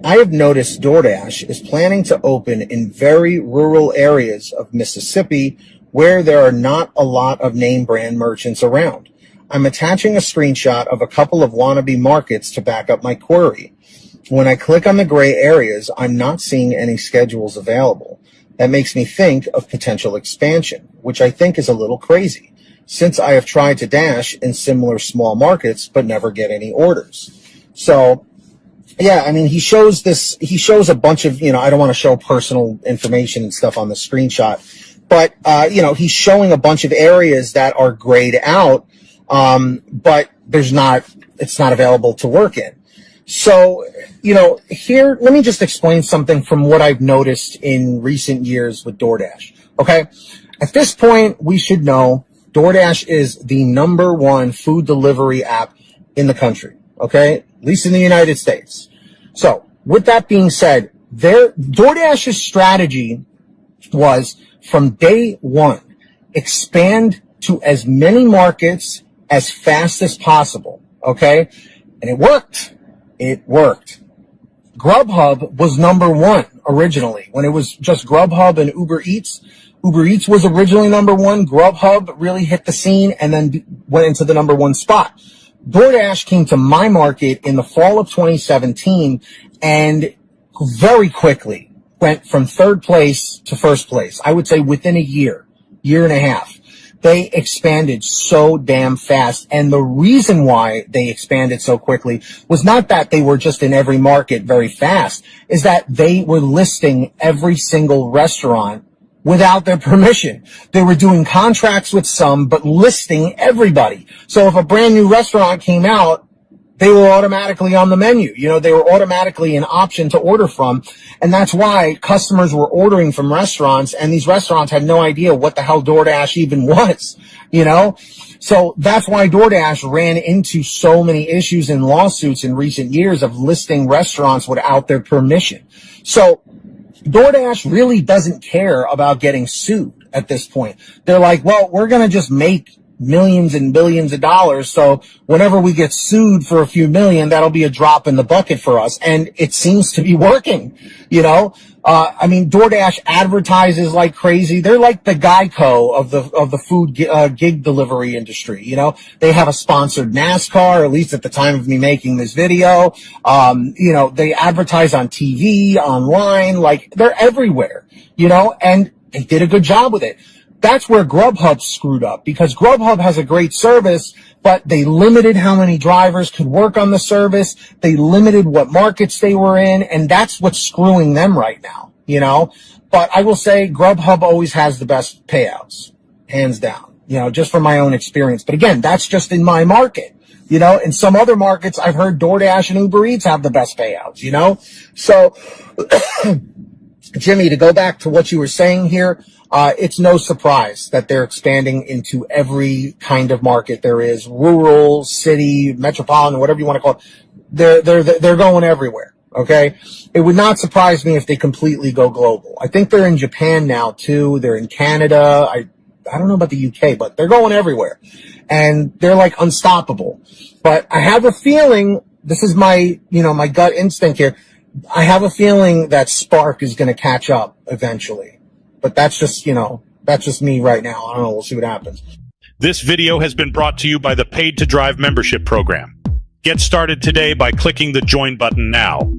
I have noticed DoorDash is planning to open in very rural areas of Mississippi where there are not a lot of name brand merchants around. I'm attaching a screenshot of a couple of wannabe markets to back up my query. When I click on the gray areas, I'm not seeing any schedules available. That makes me think of potential expansion, which I think is a little crazy, since I have tried to dash in similar small markets but never get any orders. So, yeah, I mean, he shows a bunch of, I don't want to show personal information and stuff on the screenshot, but, he's showing a bunch of areas that are grayed out, but it's not available to work in. So, here, let me just explain something from what I've noticed in recent years with DoorDash. Okay. At this point, we should know DoorDash is the #1 food delivery app in the country. Okay. At least in the United States. So with that being said, DoorDash's strategy was from day one, expand to as many markets as fast as possible. Okay. And it worked. It worked. GrubHub was #1 originally when it was just GrubHub and Uber Eats. Uber Eats was originally #1. GrubHub really hit the scene and then went into the #1 spot. DoorDash came to my market in the fall of 2017 and very quickly went from third place to first place. I would say within a year and a half. They expanded so damn fast. And the reason why they expanded so quickly was not that they were just in every market very fast, is that they were listing every single restaurant without their permission. They were doing contracts with some, but listing everybody. So if a brand new restaurant came out, they were automatically on the menu. They were automatically an option to order from. And that's why customers were ordering from restaurants, and these restaurants had no idea what the hell DoorDash even was, So that's why DoorDash ran into so many issues and lawsuits in recent years of listing restaurants without their permission. So DoorDash really doesn't care about getting sued at this point. They're like, well, we're going to just make millions and billions of dollars. So whenever we get sued for a few million, that'll be a drop in the bucket for us. And it seems to be working, DoorDash advertises like crazy. They're like the Geico of the food gig delivery industry. They have a sponsored NASCAR, at least at the time of me making this video. They advertise on TV, online, like they're everywhere, and they did a good job with it. That's where GrubHub screwed up, because GrubHub has a great service, but they limited how many drivers could work on the service. They limited what markets they were in, and that's what's screwing them right now, But I will say GrubHub always has the best payouts, hands down, just from my own experience. But again, that's just in my market. In some other markets, I've heard DoorDash and Uber Eats have the best payouts, So, Jimmy, to go back to what you were saying here, it's no surprise that they're expanding into every kind of market there is, rural, city, metropolitan, whatever you want to call it. They're going everywhere. Okay. It would not surprise me if they completely go global. I think they're in Japan now too. They're in Canada. I don't know about the UK, but they're going everywhere, and they're like unstoppable. But I have a feeling, this is my gut instinct here, I have a feeling that Spark is going to catch up eventually. But that's just me right now. I don't know. We'll see what happens. This video has been brought to you by the Paid to Drive membership program. Get started today by clicking the join button now.